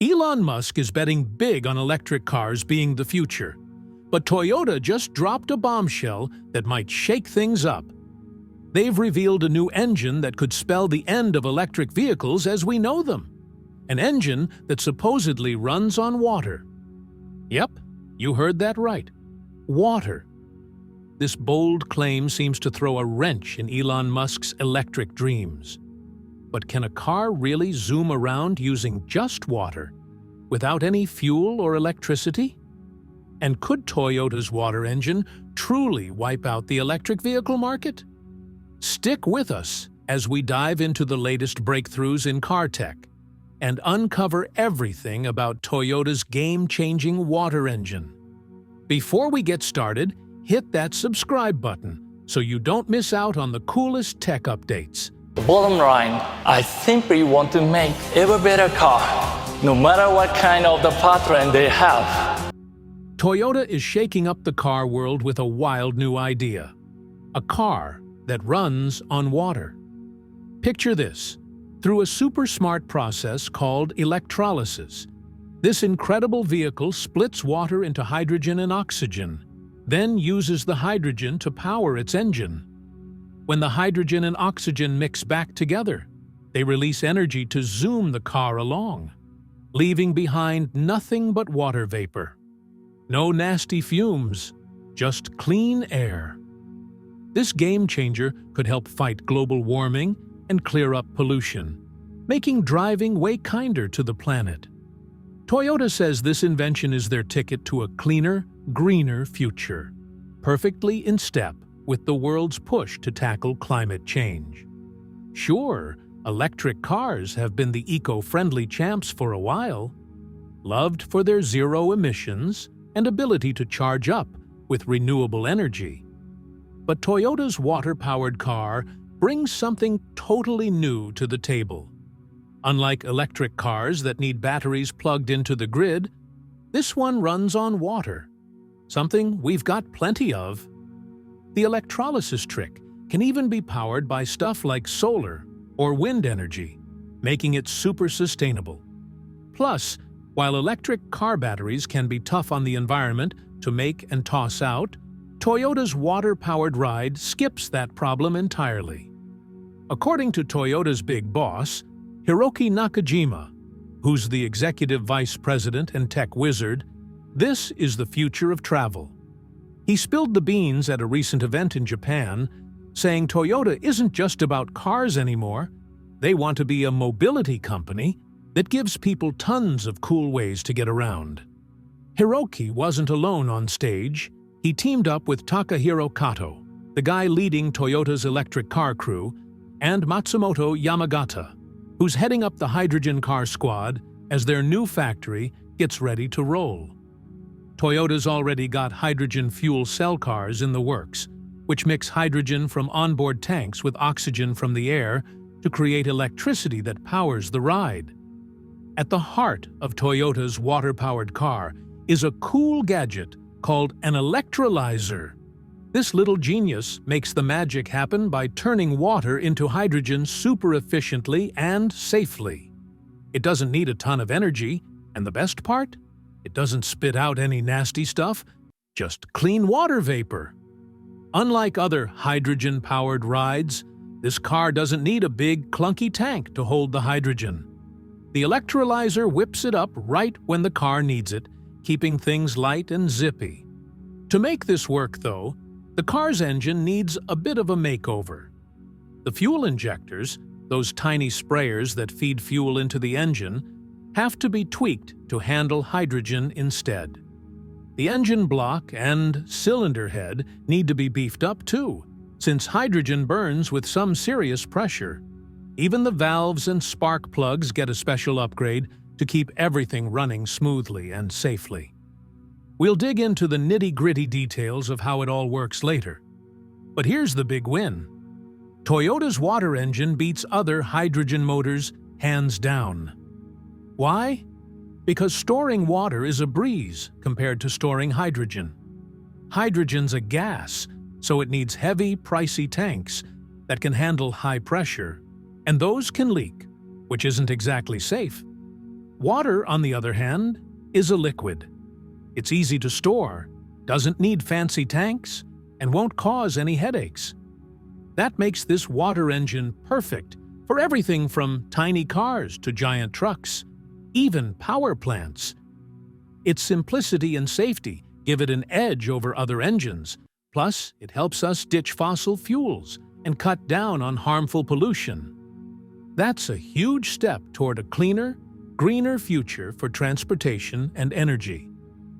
Elon Musk is betting big on electric cars being the future. But Toyota just dropped a bombshell that might shake things up. They've revealed a new engine that could spell the end of electric vehicles as we know them. An engine that supposedly runs on water. Yep, you heard that right. Water. This bold claim seems to throw a wrench in Elon Musk's electric dreams. But can a car really zoom around using just water, without any fuel or electricity? And could Toyota's water engine truly wipe out the electric vehicle market? Stick with us as we dive into the latest breakthroughs in car tech and uncover everything about Toyota's game-changing water engine. Before we get started, hit that subscribe button so you don't miss out on the coolest tech updates. The bottom line, I simply want to make ever better car, no matter what kind of the powertrain they have. Toyota is shaking up the car world with a wild new idea. A car that runs on water. Picture this. Through a super smart process called electrolysis, this incredible vehicle splits water into hydrogen and oxygen, then uses the hydrogen to power its engine. When the hydrogen and oxygen mix back together, they release energy to zoom the car along, leaving behind nothing but water vapor. No nasty fumes, just clean air. This game changer could help fight global warming and clear up pollution, making driving way kinder to the planet. Toyota says this invention is their ticket to a cleaner, greener future, perfectly in step with the world's push to tackle climate change. Sure, electric cars have been the eco-friendly champs for a while, loved for their zero emissions and ability to charge up with renewable energy. But Toyota's water-powered car brings something totally new to the table. Unlike electric cars that need batteries plugged into the grid, this one runs on water, something we've got plenty of. The electrolysis trick can even be powered by stuff like solar or wind energy, making it super sustainable. Plus, while electric car batteries can be tough on the environment to make and toss out, Toyota's water-powered ride skips that problem entirely. According to Toyota's big boss, Hiroki Nakajima, who's the executive vice president and tech wizard, this is the future of travel. He spilled the beans at a recent event in Japan, saying Toyota isn't just about cars anymore. They want to be a mobility company that gives people tons of cool ways to get around. Hiroki wasn't alone on stage. He teamed up with Takahiro Kato, the guy leading Toyota's electric car crew, and Matsumoto Yamagata, who's heading up the hydrogen car squad as their new factory gets ready to roll. Toyota's already got hydrogen fuel cell cars in the works, which mix hydrogen from onboard tanks with oxygen from the air to create electricity that powers the ride. At the heart of Toyota's water-powered car is a cool gadget called an electrolyzer. This little genius makes the magic happen by turning water into hydrogen super efficiently and safely. It doesn't need a ton of energy, and the best part? It doesn't spit out any nasty stuff, just clean water vapor. Unlike other hydrogen-powered rides, this car doesn't need a big, clunky tank to hold the hydrogen. The electrolyzer whips it up right when the car needs it, keeping things light and zippy. To make this work, though, the car's engine needs a bit of a makeover. The fuel injectors, those tiny sprayers that feed fuel into the engine, have to be tweaked to handle hydrogen instead. The engine block and cylinder head need to be beefed up too, since hydrogen burns with some serious pressure. Even the valves and spark plugs get a special upgrade to keep everything running smoothly and safely. We'll dig into the nitty-gritty details of how it all works later. But here's the big win. Toyota's water engine beats other hydrogen motors hands down. Why? Because storing water is a breeze compared to storing hydrogen. Hydrogen's a gas, so it needs heavy, pricey tanks that can handle high pressure, and those can leak, which isn't exactly safe. Water, on the other hand, is a liquid. It's easy to store, doesn't need fancy tanks, and won't cause any headaches. That makes this water engine perfect for everything from tiny cars to giant trucks, even power plants. Its simplicity and safety give it an edge over other engines. Plus, it helps us ditch fossil fuels and cut down on harmful pollution. That's a huge step toward a cleaner, greener future for transportation and energy.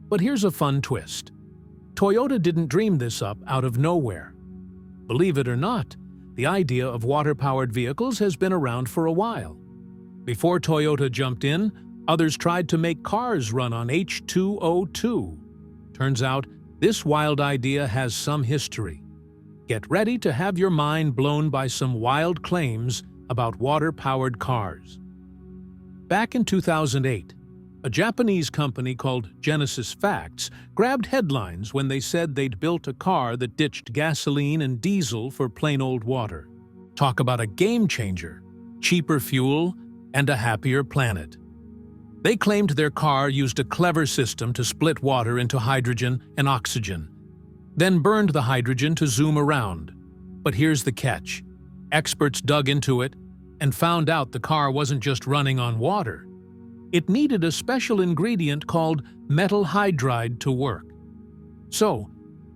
But here's a fun twist. Toyota didn't dream this up out of nowhere. Believe it or not, the idea of water-powered vehicles has been around for a while. Before Toyota jumped in, others tried to make cars run on H2O2. Turns out, this wild idea has some history. Get ready to have your mind blown by some wild claims about water-powered cars. Back in 2008, a Japanese company called Genesis Facts grabbed headlines when they said they'd built a car that ditched gasoline and diesel for plain old water. Talk about a game changer, cheaper fuel, and a happier planet. They claimed their car used a clever system to split water into hydrogen and oxygen, then burned the hydrogen to zoom around. But here's the catch. Experts dug into it and found out the car wasn't just running on water. It needed a special ingredient called metal hydride to work. So,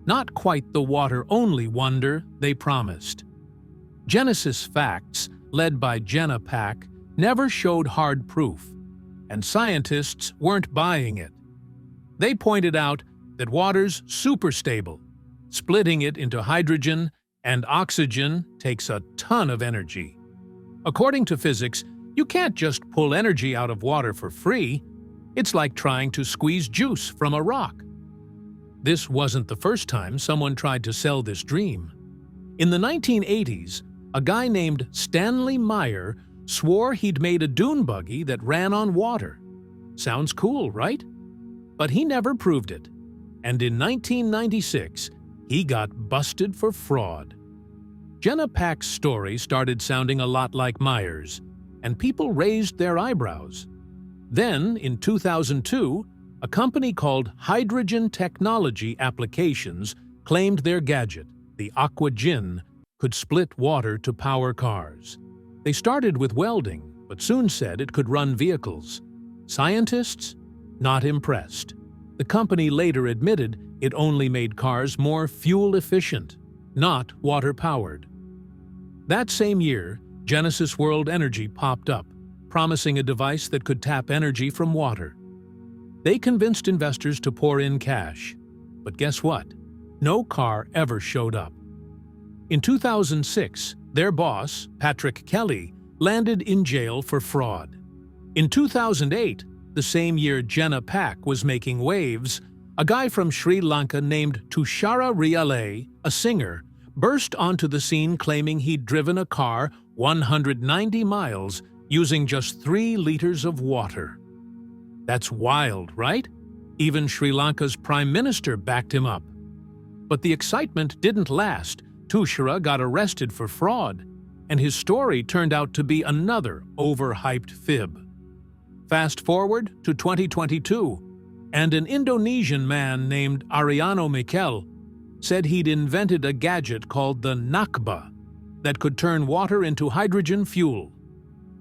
not quite the water-only wonder they promised. Genesis Facts, led by Jenna Pack, never showed hard proof, and scientists weren't buying it. They pointed out that water's super stable. Splitting it into hydrogen and oxygen takes a ton of energy. According to physics, you can't just pull energy out of water for free. It's like trying to squeeze juice from a rock. This wasn't the first time someone tried to sell this dream. In the 1980s, a guy named Stanley Meyer swore he'd made a dune buggy that ran on water. Sounds cool, right? But he never proved it. And in 1996, he got busted for fraud. Jenna Pack's story started sounding a lot like Meyer's, and people raised their eyebrows. Then, in 2002, a company called Hydrogen Technology Applications claimed their gadget, the Aqua Gin, could split water to power cars. They started with welding, but soon said it could run vehicles. Scientists? Not impressed. The company later admitted it only made cars more fuel-efficient, not water-powered. That same year, Genesis World Energy popped up, promising a device that could tap energy from water. They convinced investors to pour in cash. But guess what? No car ever showed up. In 2006, their boss, Patrick Kelly, landed in jail for fraud. In 2008, the same year Jenna Pack was making waves, a guy from Sri Lanka named Tushara Riale, a singer, burst onto the scene claiming he'd driven a car 190 miles using just 3 liters of water. That's wild, right? Even Sri Lanka's Prime Minister backed him up. But the excitement didn't last. Tushara got arrested for fraud, and his story turned out to be another overhyped fib. Fast forward to 2022, and an Indonesian man named Ariano Mikel said he'd invented a gadget called the Nakba that could turn water into hydrogen fuel.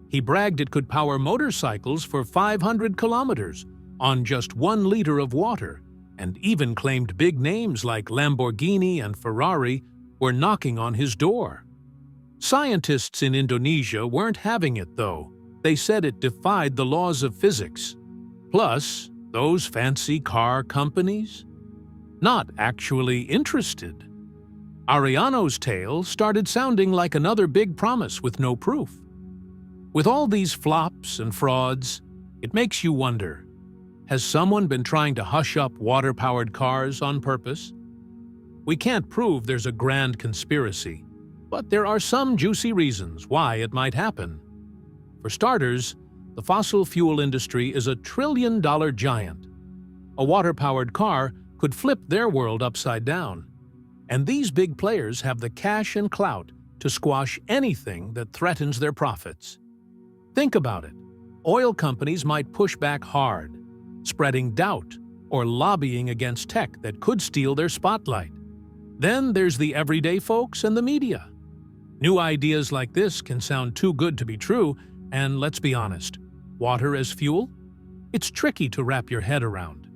He bragged it could power motorcycles for 500 kilometers on just 1 liter of water, and even claimed big names like Lamborghini and Ferrari were knocking on his door. Scientists in Indonesia weren't having it, though. They said it defied the laws of physics. Plus, those fancy car companies? Not actually interested. Ariano's tale started sounding like another big promise with no proof. With all these flops and frauds, it makes you wonder, has someone been trying to hush up water-powered cars on purpose? We can't prove there's a grand conspiracy, but there are some juicy reasons why it might happen. For starters, the fossil fuel industry is a trillion-dollar giant. A water-powered car could flip their world upside down. And these big players have the cash and clout to squash anything that threatens their profits. Think about it. oil companies might push back hard, spreading doubt or lobbying against tech that could steal their spotlight. Then there's the everyday folks and the media. New ideas like this can sound too good to be true, and let's be honest, water as fuel? It's tricky to wrap your head around.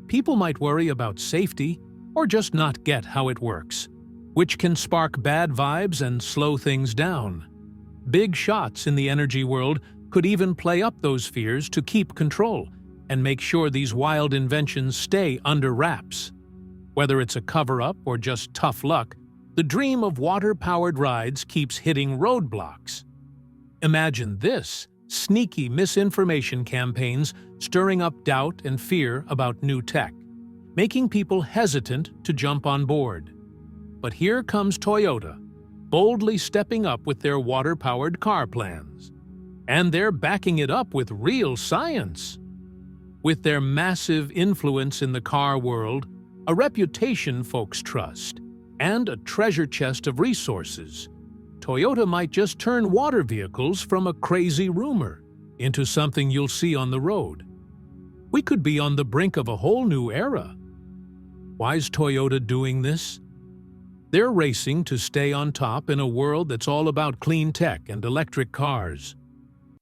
People might worry about safety or just not get how it works, which can spark bad vibes and slow things down. Big shots in the energy world could even play up those fears to keep control and make sure these wild inventions stay under wraps. Whether it's a cover-up or just tough luck, the dream of water-powered rides keeps hitting roadblocks. Imagine this: sneaky misinformation campaigns stirring up doubt and fear about new tech, making people hesitant to jump on board. But here comes Toyota, boldly stepping up with their water-powered car plans. And they're backing it up with real science. With their massive influence in the car world, a reputation folks trust, and a treasure chest of resources, Toyota might just turn water vehicles from a crazy rumor into something you'll see on the road. We could be on the brink of a whole new era. Why's Toyota doing this? They're racing to stay on top in a world that's all about clean tech and electric cars.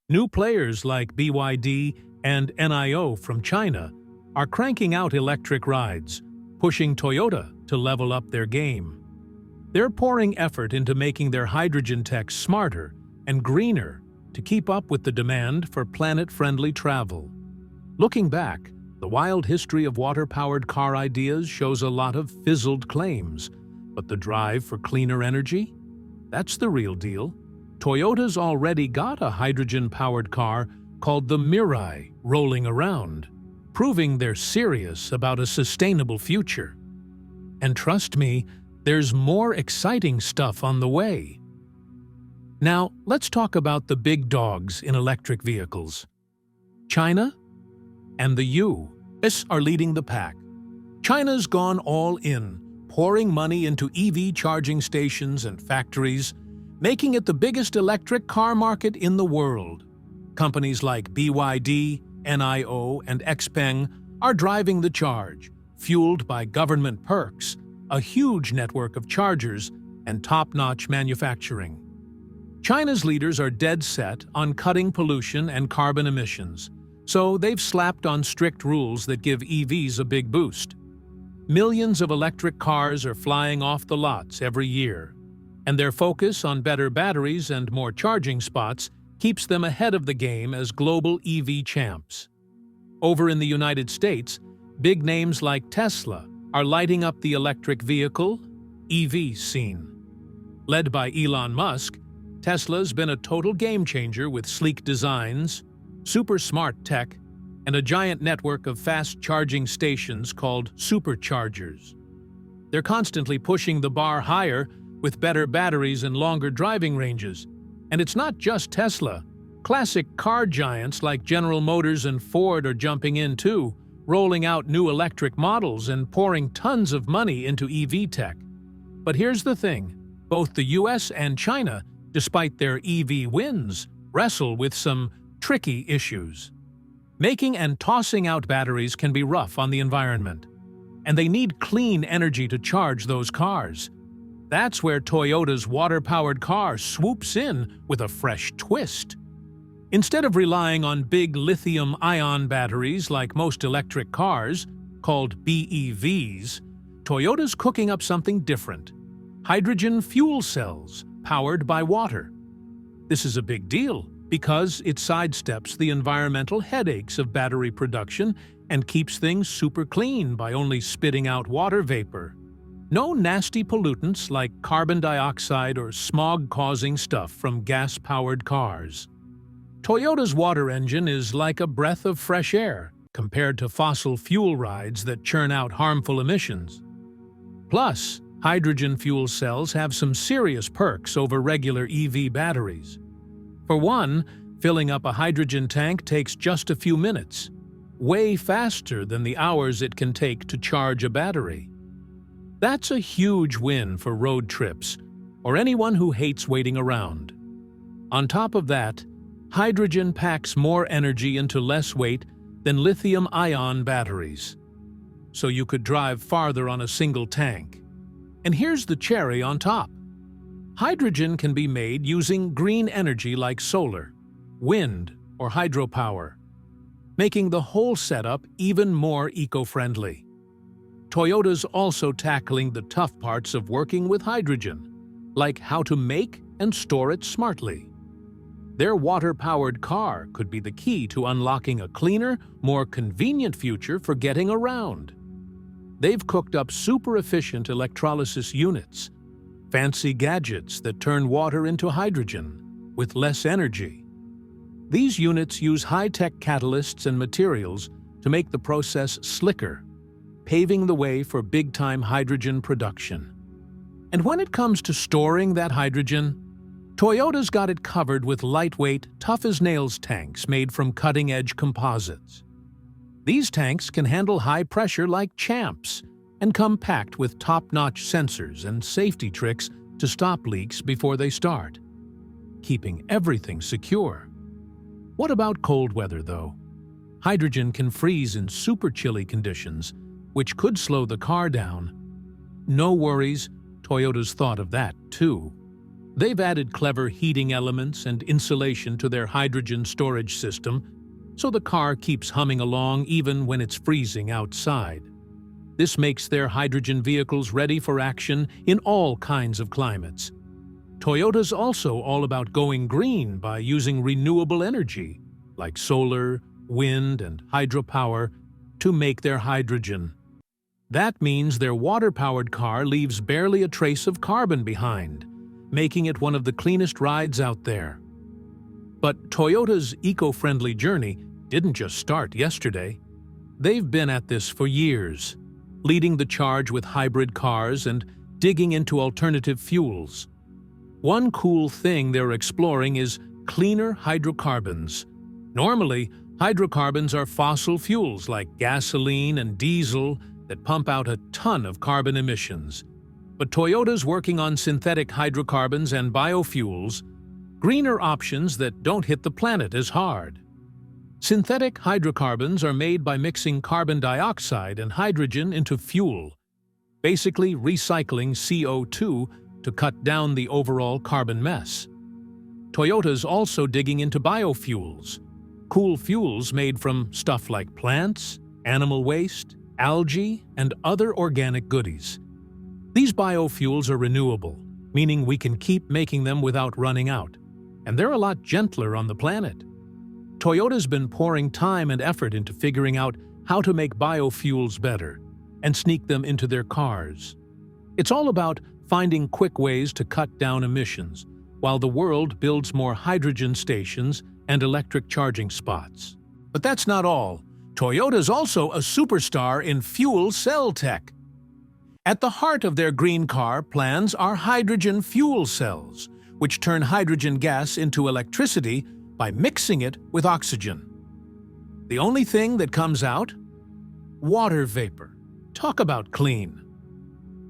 New players like BYD and NIO from China are cranking out electric rides, pushing Toyota to level up their game. They're pouring effort into making their hydrogen tech smarter and greener to keep up with the demand for planet-friendly travel. Looking back, the wild history of water-powered car ideas shows a lot of fizzled claims, but the drive for cleaner energy? That's the real deal. Toyota's already got a hydrogen-powered car called the Mirai rolling around, proving they're serious about a sustainable future. And trust me, there's more exciting stuff on the way. Now, let's talk about the big dogs in electric vehicles. China and the U.S. are leading the pack. China's gone all in, pouring money into EV charging stations and factories, making it the biggest electric car market in the world. Companies like BYD, NIO, and XPeng are driving the charge, fueled by government perks, a huge network of chargers, and top-notch manufacturing. China's leaders are dead set on cutting pollution and carbon emissions, so they've slapped on strict rules that give EVs a big boost. Millions of electric cars are flying off the lots every year, and their focus on better batteries and more charging spots keeps them ahead of the game as global EV champs. Over in the United States, big names like Tesla are lighting up the electric vehicle EV scene. Led by Elon Musk, Tesla's been a total game-changer with sleek designs, super smart tech, and a giant network of fast-charging stations called superchargers. They're constantly pushing the bar higher with better batteries and longer driving ranges. And it's not just Tesla. Classic car giants like General Motors and Ford are jumping in too, rolling out new electric models and pouring tons of money into EV tech. But here's the thing, both the US and China, despite their EV wins, wrestle with some tricky issues. Making and tossing out batteries can be rough on the environment, and they need clean energy to charge those cars. That's where Toyota's water-powered car swoops in with a fresh twist. Instead of relying on big lithium-ion batteries like most electric cars, called BEVs, Toyota's cooking up something different: hydrogen fuel cells powered by water. This is a big deal because it sidesteps the environmental headaches of battery production and keeps things super clean by only spitting out water vapor. No nasty pollutants like carbon dioxide or smog-causing stuff from gas-powered cars. Toyota's water engine is like a breath of fresh air compared to fossil fuel rides that churn out harmful emissions. Plus, hydrogen fuel cells have some serious perks over regular EV batteries. For one, filling up a hydrogen tank takes just a few minutes, way faster than the hours it can take to charge a battery. That's a huge win for road trips or anyone who hates waiting around. On top of that, Hydrogen packs more energy into less weight than lithium-ion batteries, so you could drive farther on a single tank. And here's the cherry on top. Hydrogen can be made using green energy like solar, wind, or hydropower, making the whole setup even more eco-friendly. Toyota's also tackling the tough parts of working with hydrogen, like how to make and store it smartly. Their water-powered car could be the key to unlocking a cleaner, more convenient future for getting around. They've cooked up super-efficient electrolysis units, fancy gadgets that turn water into hydrogen with less energy. These units use high-tech catalysts and materials to make the process slicker, paving the way for big-time hydrogen production. And when it comes to storing that hydrogen, Toyota's got it covered with lightweight, tough-as-nails tanks made from cutting-edge composites. These tanks can handle high pressure like champs and come packed with top-notch sensors and safety tricks to stop leaks before they start, keeping everything secure. What about cold weather, though? Hydrogen can freeze in super chilly conditions, which could slow the car down. No worries, Toyota's thought of that, too. They've added clever heating elements and insulation to their hydrogen storage system, so the car keeps humming along even when it's freezing outside. This makes their hydrogen vehicles ready for action in all kinds of climates. Toyota's also all about going green by using renewable energy, like solar, wind, and hydropower, to make their hydrogen. That means their water-powered car leaves barely a trace of carbon behind, making it one of the cleanest rides out there. But Toyota's eco-friendly journey didn't just start yesterday. They've been at this for years, leading the charge with hybrid cars and digging into alternative fuels. One cool thing they're exploring is cleaner hydrocarbons. Normally, hydrocarbons are fossil fuels like gasoline and diesel that pump out a ton of carbon emissions. But Toyota's working on synthetic hydrocarbons and biofuels, greener options that don't hit the planet as hard. Synthetic hydrocarbons are made by mixing carbon dioxide and hydrogen into fuel, basically recycling CO2 to cut down the overall carbon mess. Toyota's also digging into biofuels, cool fuels made from stuff like plants, animal waste, algae, and other organic goodies. These biofuels are renewable, meaning we can keep making them without running out, and they're a lot gentler on the planet. Toyota's been pouring time and effort into figuring out how to make biofuels better and sneak them into their cars. It's all about finding quick ways to cut down emissions while the world builds more hydrogen stations and electric charging spots. But that's not all. Toyota's also a superstar in fuel cell tech. At the heart of their green car plans are hydrogen fuel cells, which turn hydrogen gas into electricity by mixing it with oxygen. The only thing that comes out? Water vapor. Talk about clean.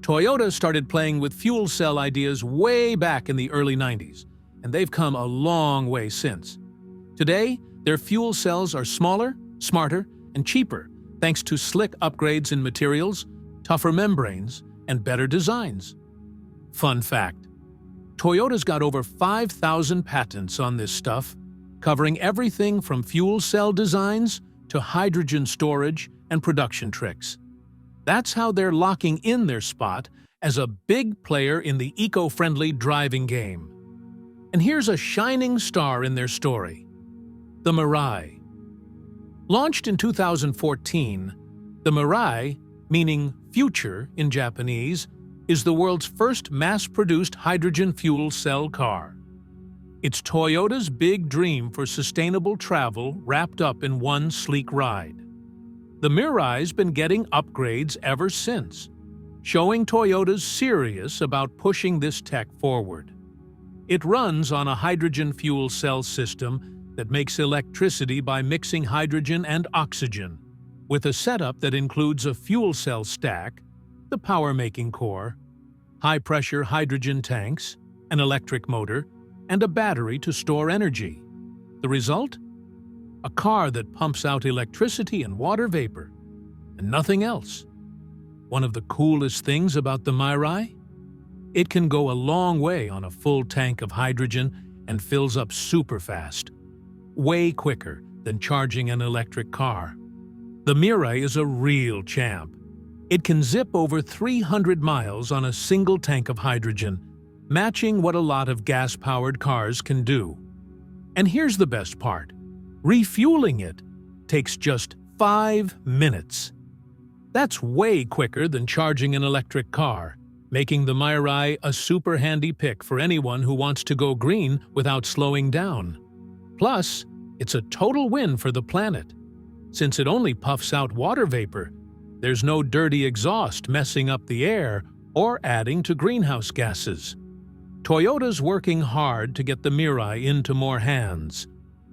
Toyota started playing with fuel cell ideas way back in the early 90s, and they've come a long way since. Today, their fuel cells are smaller, smarter, and cheaper thanks to slick upgrades in materials, tougher membranes, and better designs. Fun fact: Toyota's got over 5,000 patents on this stuff, covering everything from fuel cell designs to hydrogen storage and production tricks. That's how they're locking in their spot as a big player in the eco-friendly driving game. And here's a shining star in their story: the Mirai. Launched in 2014, the Mirai, meaning future in Japanese, is the world's first mass-produced hydrogen fuel cell car. It's Toyota's big dream for sustainable travel wrapped up in one sleek ride. The Mirai's been getting upgrades ever since, showing Toyota's serious about pushing this tech forward. It runs on a hydrogen fuel cell system that makes electricity by mixing hydrogen and oxygen, with a setup that includes a fuel cell stack, the power-making core, high-pressure hydrogen tanks, an electric motor, and a battery to store energy. The result? A car that pumps out electricity and water vapor, and nothing else. One of the coolest things about the Mirai? It can go a long way on a full tank of hydrogen and fills up super fast, way quicker than charging an electric car. The Mirai is a real champ. It can zip over 300 miles on a single tank of hydrogen, matching what a lot of gas-powered cars can do. And here's the best part. Refueling it takes just 5 minutes. That's way quicker than charging an electric car, making the Mirai a super handy pick for anyone who wants to go green without slowing down. Plus, it's a total win for the planet. Since it only puffs out water vapor, there's no dirty exhaust messing up the air or adding to greenhouse gases. Toyota's working hard to get the Mirai into more hands.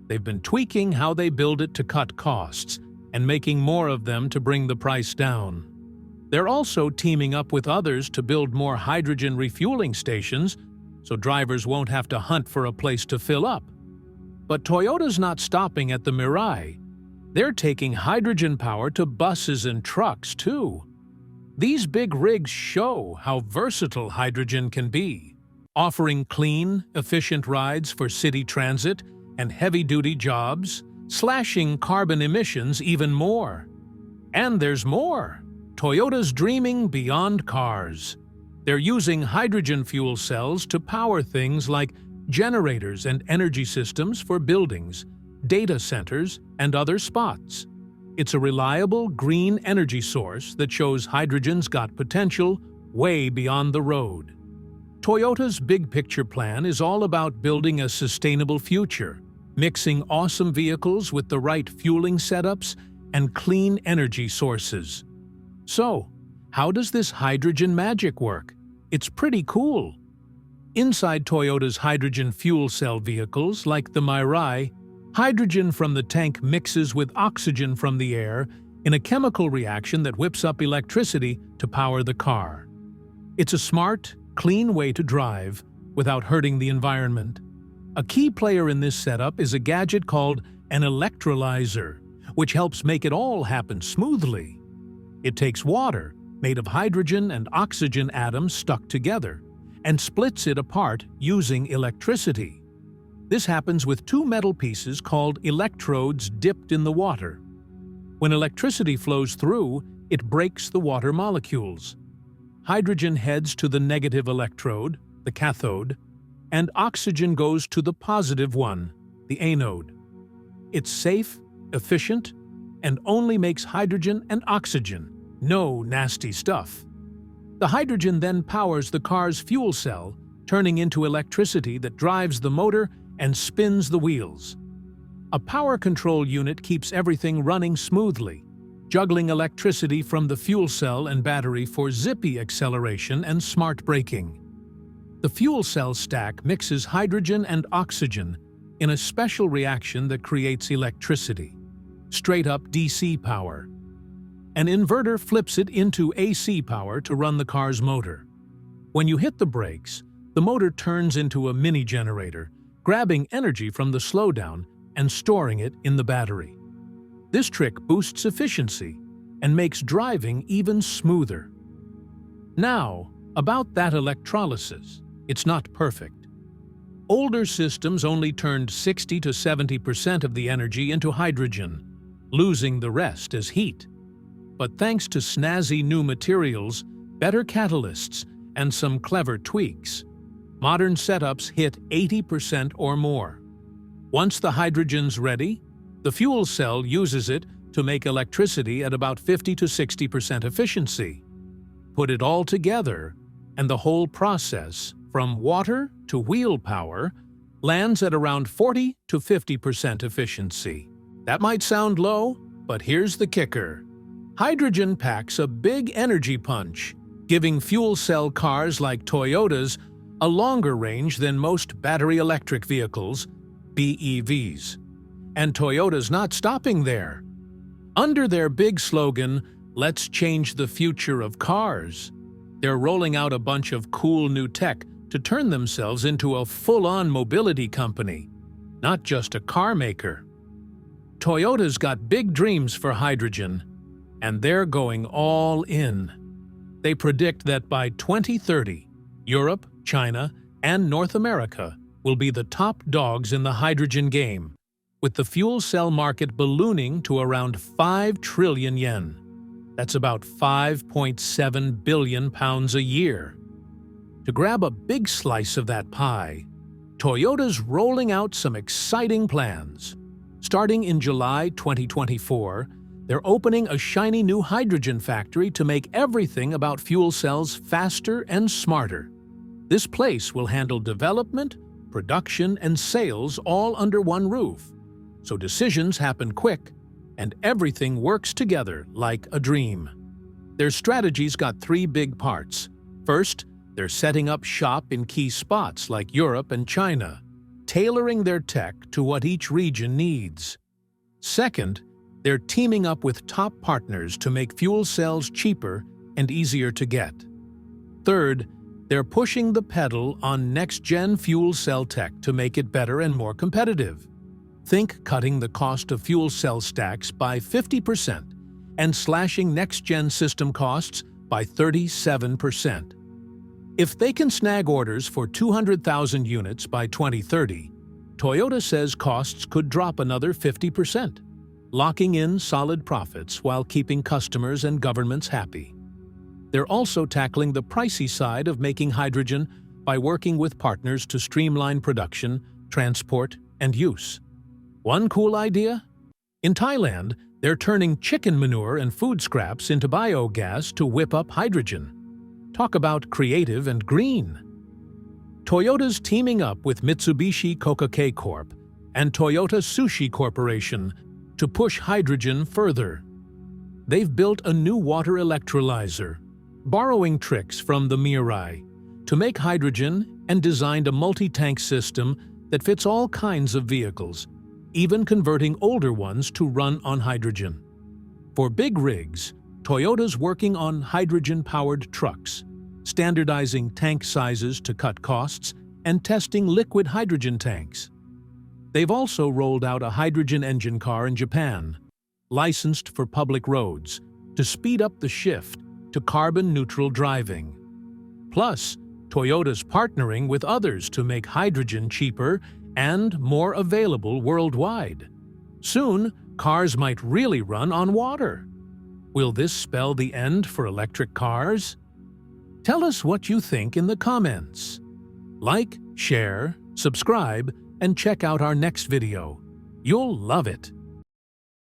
They've been tweaking how they build it to cut costs and making more of them to bring the price down. They're also teaming up with others to build more hydrogen refueling stations so drivers won't have to hunt for a place to fill up. But Toyota's not stopping at the Mirai. They're taking hydrogen power to buses and trucks, too. These big rigs show how versatile hydrogen can be, offering clean, efficient rides for city transit and heavy-duty jobs, slashing carbon emissions even more. And there's more. Toyota's dreaming beyond cars. They're using hydrogen fuel cells to power things like generators and energy systems for buildings, data centers, and other spots. It's a reliable green energy source that shows hydrogen's got potential way beyond the road. Toyota's big-picture plan is all about building a sustainable future, mixing awesome vehicles with the right fueling setups and clean energy sources. So, how does this hydrogen magic work? It's pretty cool. Inside Toyota's hydrogen fuel cell vehicles, like the Mirai, hydrogen from the tank mixes with oxygen from the air in a chemical reaction that whips up electricity to power the car. It's a smart, clean way to drive without hurting the environment. A key player in this setup is a gadget called an electrolyzer, which helps make it all happen smoothly. It takes water, made of hydrogen and oxygen atoms stuck together, and splits it apart using electricity. This happens with two metal pieces called electrodes dipped in the water. When electricity flows through, it breaks the water molecules. Hydrogen heads to the negative electrode, the cathode, and oxygen goes to the positive one, the anode. It's safe, efficient, and only makes hydrogen and oxygen, no nasty stuff. The hydrogen then powers the car's fuel cell, turning into electricity that drives the motor and spins the wheels. A power control unit keeps everything running smoothly, juggling electricity from the fuel cell and battery for zippy acceleration and smart braking. The fuel cell stack mixes hydrogen and oxygen in a special reaction that creates electricity, straight-up DC power. An inverter flips it into AC power to run the car's motor. When you hit the brakes, the motor turns into a mini generator, grabbing energy from the slowdown and storing it in the battery. This trick boosts efficiency and makes driving even smoother. Now, about that electrolysis. It's not perfect. Older systems only turned 60 to 70% of the energy into hydrogen, losing the rest as heat. But thanks to snazzy new materials, better catalysts, and some clever tweaks, modern setups hit 80% or more. Once the hydrogen's ready, the fuel cell uses it to make electricity at about 50 to 60% efficiency. Put it all together, and the whole process, from water to wheel power, lands at around 40 to 50% efficiency. That might sound low, but here's the kicker. Hydrogen packs a big energy punch, giving fuel cell cars like Toyota's a longer range than most battery electric vehicles, BEVs. And Toyota's not stopping there. Under their big slogan, "Let's change the future of cars," they're rolling out a bunch of cool new tech to turn themselves into a full-on mobility company. not just a car maker. Toyota's got big dreams for hydrogen, and they're going all in. They predict that by 2030, Europe, China, and North America will be the top dogs in the hydrogen game, with the fuel cell market ballooning to around 5 trillion yen. That's about 5.7 billion pounds a year. To grab a big slice of that pie, Toyota's rolling out some exciting plans. Starting in July 2024, they're opening a shiny new hydrogen factory to make everything about fuel cells faster and smarter. This place will handle development, production, and sales all under one roof, so decisions happen quick and everything works together like a dream. Their strategy's got 3 big parts. First, they're setting up shop in key spots like Europe and China, tailoring their tech to what each region needs. Second, they're teaming up with top partners to make fuel cells cheaper and easier to get. Third, they're pushing the pedal on next-gen fuel cell tech to make it better and more competitive. Think cutting the cost of fuel cell stacks by 50% and slashing next-gen system costs by 37%. If they can snag orders for 200,000 units by 2030, Toyota says costs could drop another 50%, locking in solid profits while keeping customers and governments happy. They're also tackling the pricey side of making hydrogen by working with partners to streamline production, transport, and use. One cool idea? In Thailand, they're turning chicken manure and food scraps into biogas to whip up hydrogen. Talk about creative and green. Toyota's teaming up with Mitsubishi Coca-Cola Corp. and Toyota Sushi Corporation to push hydrogen further. They've built a new water electrolyzer, borrowing tricks from the Mirai, to make hydrogen and designed a multi-tank system that fits all kinds of vehicles, even converting older ones to run on hydrogen. For big rigs, Toyota's working on hydrogen-powered trucks, standardizing tank sizes to cut costs, and testing liquid hydrogen tanks. They've also rolled out a hydrogen engine car in Japan, licensed for public roads, to speed up the shift to carbon-neutral driving. Plus, Toyota's partnering with others to make hydrogen cheaper and more available worldwide. Soon, cars might really run on water. Will this spell the end for electric cars? Tell us what you think in the comments. Like, share, subscribe, and check out our next video. You'll love it.